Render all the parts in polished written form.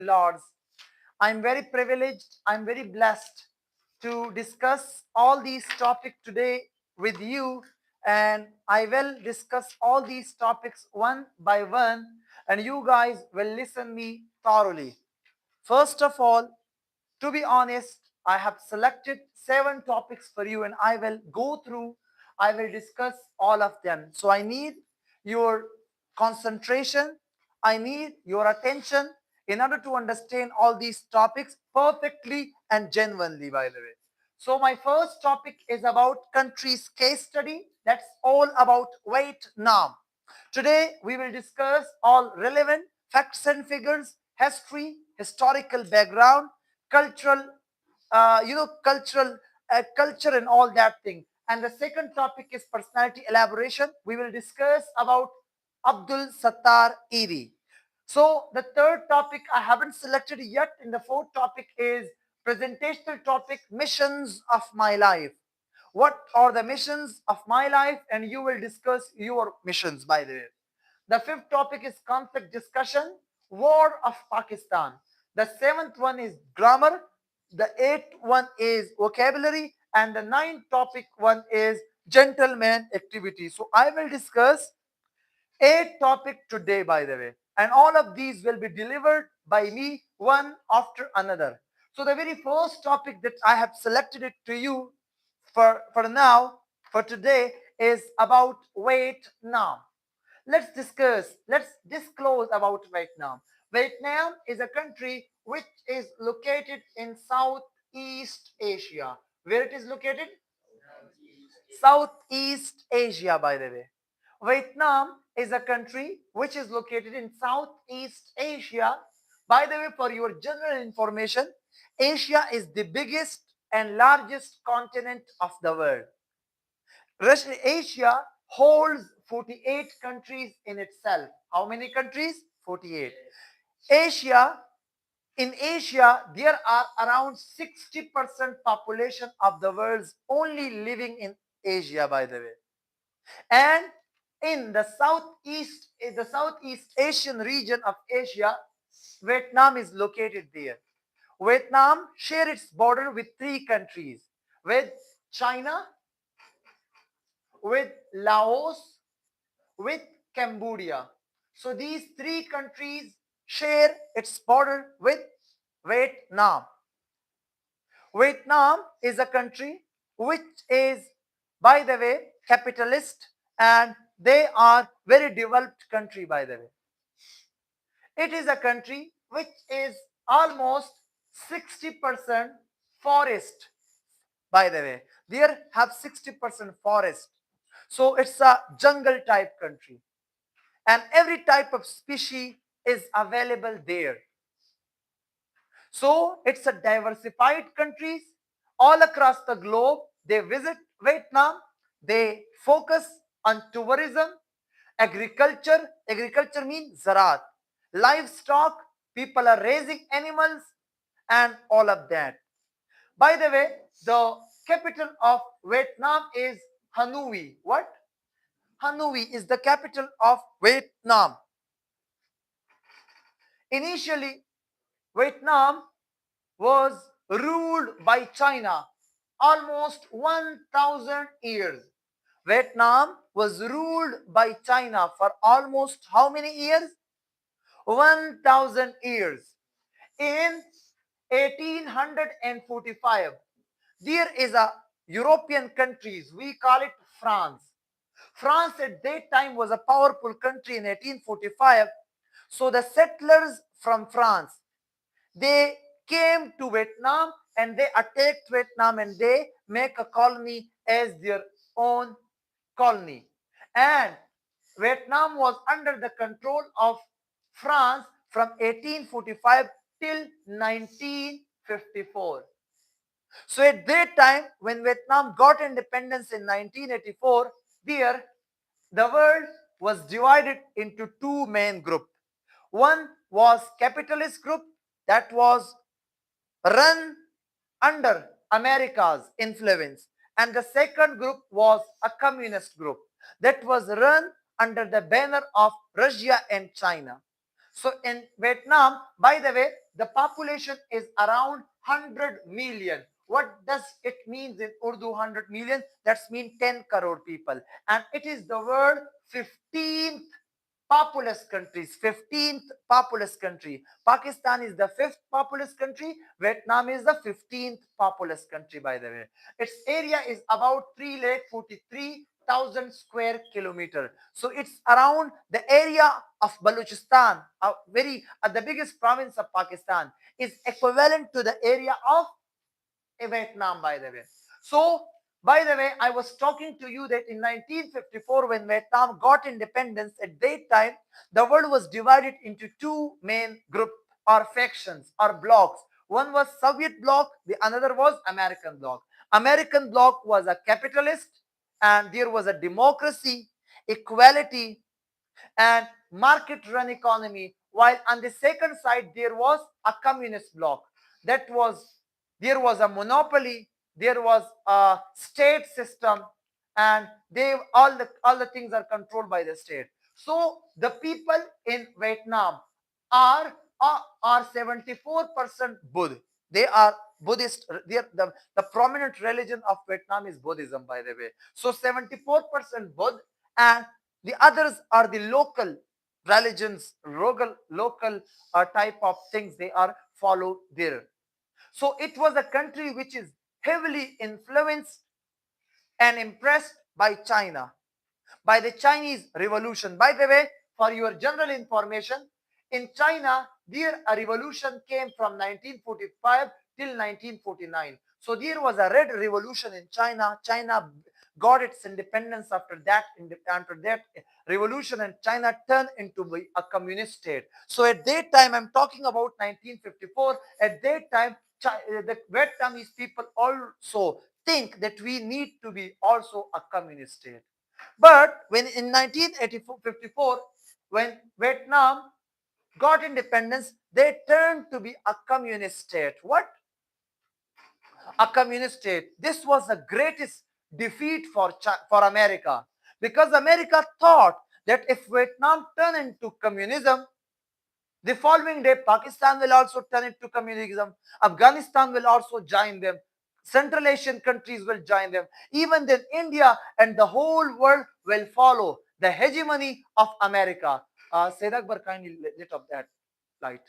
Lords, I'm very privileged, I'm very blessed to discuss all these topics today with you, and I will discuss all these topics one by one, and you guys will listen me thoroughly. First of all, to be honest, I have selected 7 topics for you, and I will go through, I will discuss all of them. So I need your concentration, I need your attention in order to understand all these topics perfectly and genuinely, by the way. So my first topic is about country's case study. That's all about Vietnam. Today we will discuss all relevant facts and figures, history, historical background, cultural, culture and all that thing. And the second topic is personality elaboration. We will discuss about Abdul Sattar Eri. So the third topic I haven't selected yet. In the fourth topic is presentational topic, missions of my life. What are the missions of my life? And you will discuss your missions, by the way. The fifth topic is conflict discussion, war of Pakistan. The seventh one is grammar. The eighth one is vocabulary. And the ninth topic one is gentleman activity. So I will discuss 8 topics today, by the way. And all of these will be delivered by me one after another. So the very first topic that I have selected it to you for now, for today, is about Vietnam. Let's disclose about Vietnam. Vietnam is a country which is located in Southeast Asia. Where it is located? Southeast Asia, by the way. Vietnam is a country which is located in Southeast Asia. By the way, for your general information, Asia is the biggest and largest continent of the world. Asia holds 48 countries in itself. How many countries? 48. Asia, in Asia, there are around 60% population of the world's only living in Asia, by the way. And in the Southeast Asian region of Asia, Vietnam is located there. Vietnam shares its border with 3 countries, with China, with Laos, with Cambodia. So these 3 countries share its border with Vietnam. Vietnam is a country which is, by the way, capitalist, and they are very developed country, by the way. It is a country which is almost 60% forest, by the way. There have 60% forest. So it's a jungle type country. And every type of species is available there. So it's a diversified countries all across the globe. They visit Vietnam. They focus on tourism, agriculture. Agriculture means zarat, livestock. People are raising animals and all of that. By the way, the capital of Vietnam is Hanoi. What? Hanoi is the capital of Vietnam. Initially, Vietnam was ruled by China almost 1000 years. Vietnam was ruled by China for almost how many years? 1000 years. In 1845, there is a European countries, we call it France. France at that time was a powerful country in 1845. So the settlers from France, they came to Vietnam and they attacked Vietnam and they make a colony as their own colony. And Vietnam was under the control of France from 1845 till 1954. So at that time, when Vietnam got independence in 1984, there the world was divided into 2 main groups. One was capitalist group that was run under America's influence, and the second group was a communist group that was run under the banner of Russia and China. So in Vietnam, by the way, the population is around 100 million. What does it mean in Urdu, 100 million? That's mean 10 crore people. And it is the world 15th populous countries, 15th populous country. Pakistan is the 5th populous country. Vietnam is the 15th populous country, by the way. Its area is about 3,43,000 square kilometer. So it's around the area of Balochistan, the biggest province of Pakistan, is equivalent to the area of Vietnam, by the way. So, by the way, I was talking to you that in 1954, when Vietnam got independence, at that time, the world was divided into two main groups or factions or blocks. One was Soviet bloc, the another was American bloc. American bloc was a capitalist, and there was a democracy, equality, and market run economy, while on the second side there was a communist bloc. That was, there was a monopoly, there was a state system, and they all the things are controlled by the state. So the people in Vietnam are are 74% Buddha. They are Buddhist. The prominent religion of Vietnam is Buddhism, by the way. So 74% Buddha, and the others are the local religions, local type of things they are followed there. So it was a country which is heavily influenced and impressed by China, by the Chinese Revolution. By the way, for your general information, in China, there a revolution came from 1945 till 1949. So there was a red revolution in China. China got its independence after that. After that revolution, and China turned into a communist state. So at that time, I'm talking about 1954. At that time, the Vietnamese people also think that we need to be also a communist state. But when in 1954, when Vietnam got independence, they turned to be a communist state. What? A communist state. This was the greatest defeat for America, because America thought that if Vietnam turned into communism, the following day Pakistan will also turn into communism. Afghanistan will also join them. Central Asian countries will join them. Even then, India and the whole world will follow the hegemony of America. Said Akbar, kindly lit up that light.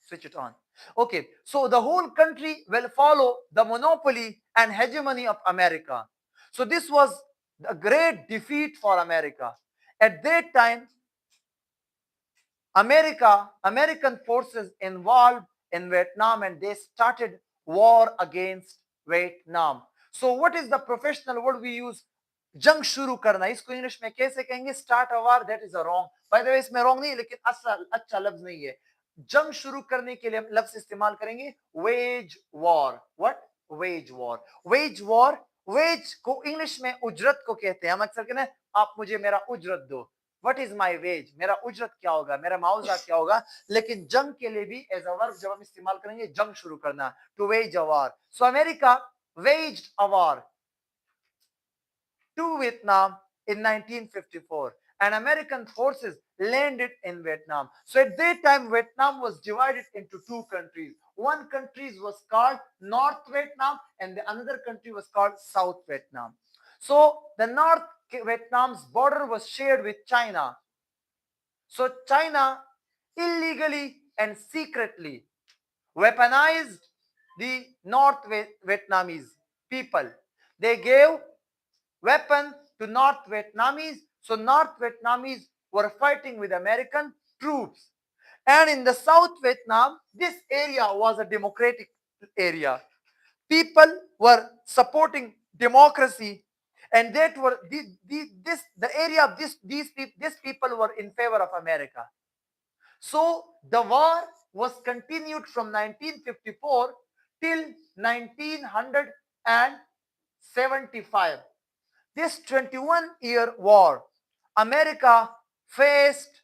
Switch it on. Okay, so the whole country will follow the monopoly and hegemony of America. So this was a great defeat for America. At that time, American forces involved in Vietnam, and they started war against Vietnam. So what is the professional word we use? जंग शुरू करना. इसको English में कैसे कहेंगे? Start a war. That is a wrong. By the way इसमें wrong नहीं है, लेकिन अच्छा लफ्ज नहीं है. जंग शुरू करने के लिए हम लफ्ज इस्तेमाल करेंगे wage war. What? Wage war. Wage war. Wage को इंग्लिश में उजरत को कहते हैं. हम अक्सर कहते हैं आप मुझे मेरा उजरत दो. What is my wage? मेरा उजरत क्या होगा, मेरा मुआवजा क्या होगा. लेकिन जंग के लिए भी एज अ वर्ब जब हम इस्तेमाल करेंगे जंग शुरू करना, to wage a war. So America waged a war to Vietnam in 1954, and American forces landed in Vietnam. So at that time, Vietnam was divided into two countries. One country was called North Vietnam, and the another country was called South Vietnam. So the North Vietnam's border was shared with China. So China illegally and secretly weaponized the North Vietnamese people. They gave weapon to North Vietnamese. So North Vietnamese were fighting with American troops. And in the South Vietnam, this area was a democratic area. People were supporting democracy, and that were the area of these people were in favor of America. So the war was continued from 1954 till 1975. This 21-year war, America faced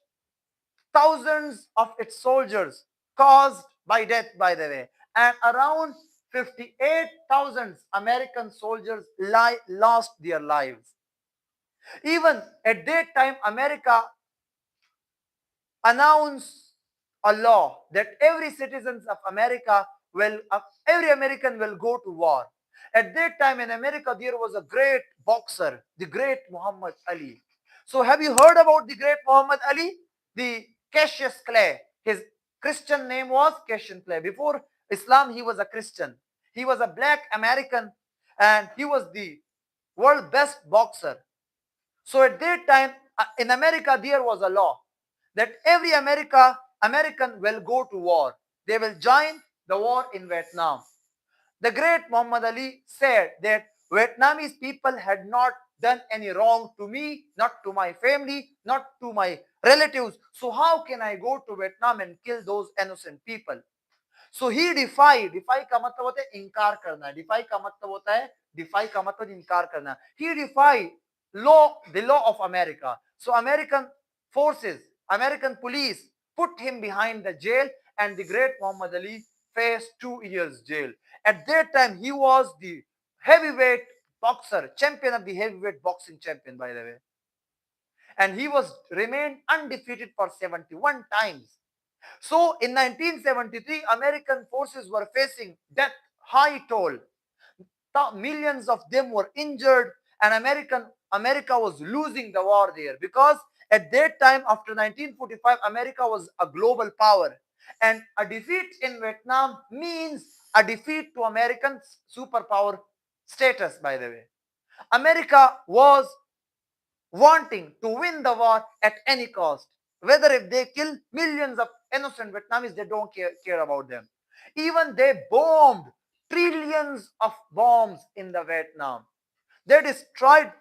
thousands of its soldiers caused by death, by the way, and around 58,000 American soldiers lost their lives. Even at that time, America announced a law that every citizens of America will, every American will go to war. At that time in America, there was a great boxer, the great Muhammad Ali. So have you heard about the great Muhammad Ali? The Cassius Clay. His Christian name was Cassius Clay. Before Islam, he was a Christian. He was a black American and he was the world best boxer. So at that time, in America, there was a law that every American will go to war. They will join the war in Vietnam. The great Muhammad Ali said that Vietnamese people had not done any wrong to me, not to my family, not to my relatives. So how can I go to Vietnam and kill those innocent people? So he defy का मतलब होता है इनकार करना, defy का मतलब होता है, defy का मतलब इनकार करना. He defied the law of America. So American forces, American police put him behind the jail, and the great Muhammad Ali faced 2 years jail. At that time, he was the heavyweight boxer, champion of the heavyweight boxing champion, by the way. And he was remained undefeated for 71 times. So in 1973, American forces were facing death high toll. Millions of them were injured, and America was losing the war there, because at that time, after 1945, America was a global power, and a defeat in Vietnam means a defeat to American superpower status, by the way. America was wanting to win the war at any cost. Whether if they kill millions of innocent Vietnamese, they don't care about them. Even they bombed trillions of bombs in the Vietnam. They destroyed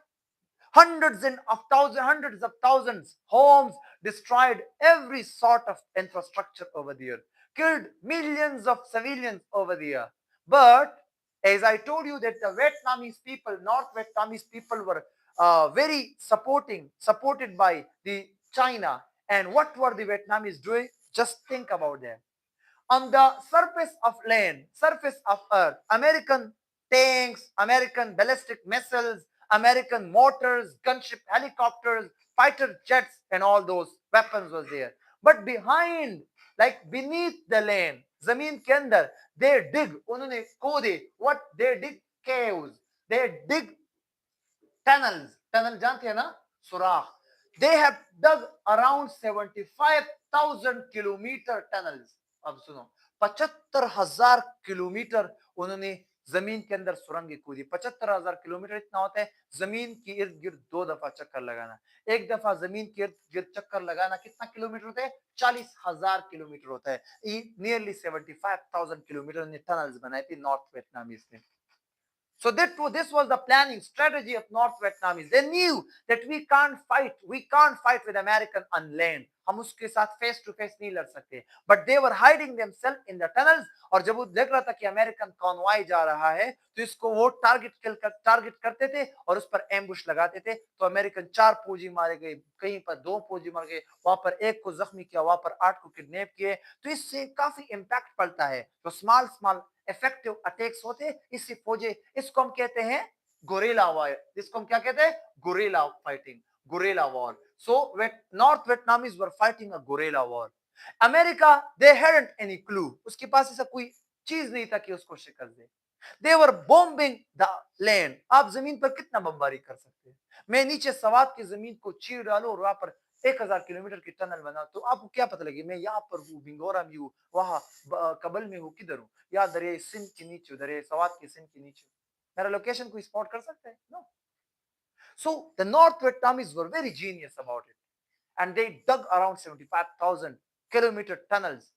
hundreds of thousands homes, destroyed every sort of infrastructure over there, killed millions of civilians over there. But as I told you that the Vietnamese people, North Vietnamese people were very supported by the China. And what were the Vietnamese doing? Just think about them. On the surface of earth, American tanks, American ballistic missiles, American mortars, gunship helicopters, fighter jets, and all those weapons was there. But behind, like beneath the land, zameen ke andar, they dig, unhone खोदे, what they dig? Caves. They dig tunnel जानते हैं ना, सुराख. They have dug around 75,000 kilometer tunnels. अब सुनो, 75,000 kilometre उन्होंने जमीन के अंदर सुरंगें कूदी. 75,000 किलोमीटर इतना होता है जमीन की इर्द गिर्द 2 दफा चक्कर लगाना. एक दफा जमीन के इर्द गिर्द चक्कर लगाना कितना किलोमीटर होता है? 40,000 किलोमीटर होता है. नियरली 75,000 किलोमीटर ने टनल्स बनाए थे नॉर्थ वियतनामीज ने. So this was the planning strategy of North Vietnamese. They knew that we can't fight with American on land. हम उसके साथ फेस टू फेस नहीं लड़ सकते. But they were hiding themselves in the tunnels. और जब वो देख रहा था कि अमेरिकन कॉन्वॉय जा रहा है, तो इसको वो टारगेट करते थे और उस पर एम्बुश लगाते थे. तो अमेरिकन 4 फौजी मारे गए, कहीं पर 2 फौजी मारे गए, वहां पर 1 को जख्मी किया, वहां पर 8 को किडनैप किए. तो इससे काफी इम्पैक्ट पड़ता है. तो स्मॉल इफेक्टिव अटैक्स होते, इससे फौजे, इसको हम कहते हैं गोरेला वॉर. इसको हम क्या कहते हैं? Guerrilla fighting, guerrilla war. So North Vietnamese were fighting a guerrilla war. America, they hadn't any clue. उसके पास ऐसा कोई चीज नहीं था कि उसको शिकस्त दे. They were bombing the land. आप जमीन पर कितना बमबारी कर सकते हैं? मैं नीचे सवात की जमीन को चीर डालू और वहां पर 1,000 किलोमीटर की टनल बना, तो आपको क्या पता लगे मैं यहाँ पर हूँ, बिंगोरा में हूँ, वहां कबल में हूँ, किधर हूँ? या दरिया सिंध के नीचे, दरिया सवात के सिंध के नीचे. मेरा लोकेशन को स्पॉट कर सकते हैं? No. So the North Vietnamese were very genius about it, and they dug around 75,000 kilometer tunnels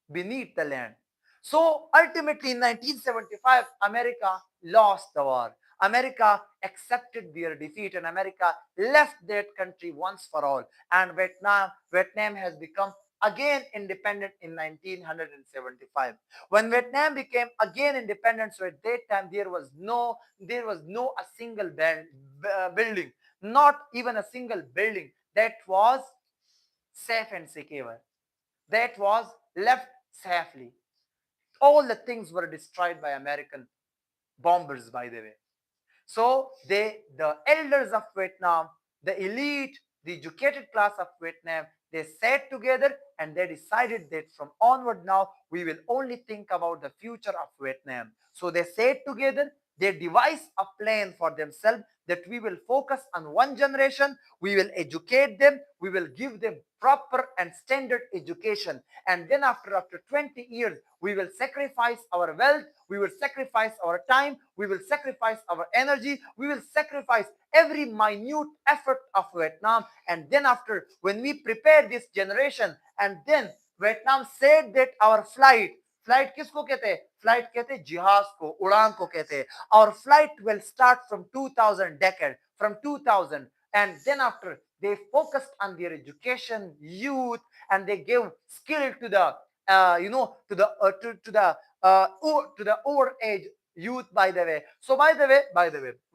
beneath the land. So ultimately in 1975, America lost the war. America accepted their defeat, and America left that country once for all. And Vietnam has become again independent in 1975. When Vietnam became again independent, so at that time there was no a single building, not even a single building that was safe and secure, that was left safely. All the things were destroyed by American bombers, by the way. So the elders of Vietnam, the elite, the educated class of Vietnam, They sat together and they decided that from onward now, we will only think about the future of Vietnam. So they sat together, they devised a plan for themselves that we will focus on one generation, we will educate them, we will give them proper and standard education. And then after 20 years, we will sacrifice our wealth, we will sacrifice our time, we will sacrifice our energy, we will sacrifice every minute effort of Vietnam. And then after, when we prepare this generation, and then Vietnam said that our flight किसको कहते हैं? Flight कहते हैं जहाज को, उड़ान को कहते हैं. Our flight will start from 2000 decade, from 2000. And then after, they focused on their education, youth, and they gave skill to the, to the old age youth, by the way. So by the way,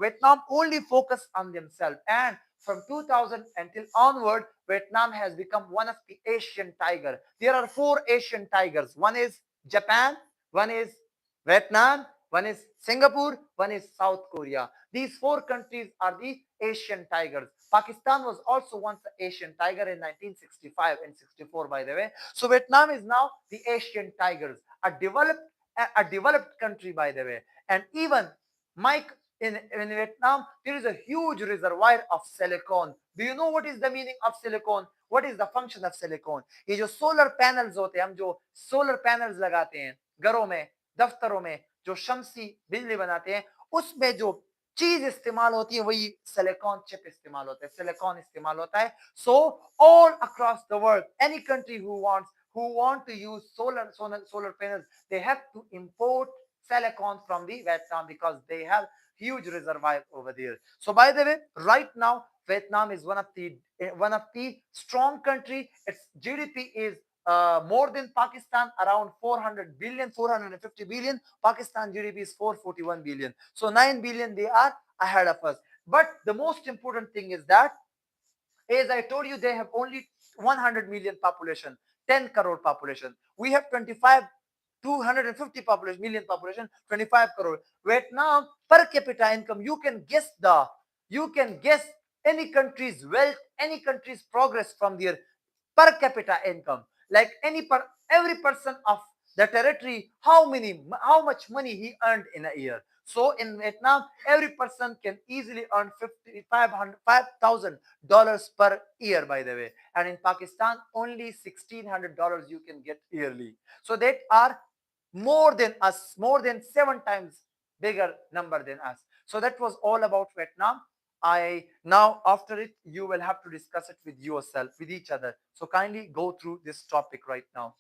Vietnam only focused on themselves. And from 2000 until onward, Vietnam has become one of the Asian tiger. There are 4 Asian tigers. One is Japan, one is Vietnam, one is Singapore, one is South Korea. These 4 countries are the Asian tigers. Pakistan was also once an Asian tiger in 1965 and 64, by the way. So Vietnam is now the Asian tigers, a developed country, by the way. And even Mike, in Vietnam, there is a huge reservoir of silicon. Do you know what is the meaning of silicon? What is the function of silicon? ये जो solar panels होते हैं, हम जो solar panels लगाते हैं घरों में, दफ्तरों में, जो शमसी बिजली बनाते हैं, उसमें जो चीज इस्तेमाल होती है वही सिलिकॉन चिप इस्तेमाल होता है, सिलिकॉन इस्तेमाल होता है. So all across the world, any country who want to use solar panels, they have to import silicon from the Vietnam because they have huge reservoir over there. So by the way, right now Vietnam is one of the strong country. Its GDP is more than Pakistan, around 400 billion, 450 billion. Pakistan GDP is 441 billion. So 9 billion they are ahead of us. But the most important thing is that, as I told you, they have only 100 million population, 10 crore population. We have 250 million population, 25 crore. Vietnam per capita income, you can guess any country's wealth, any country's progress from their per capita income. Like every person of the territory, how much money he earned in a year. So in Vietnam, every person can easily earn $5,000 per year, by the way. And in Pakistan, only $1,600 you can get yearly. So that are more than us, more than 7 times bigger number than us. So that was all about Vietnam. I now after it you will have to discuss it with yourself, with each other. So kindly go through this topic right now.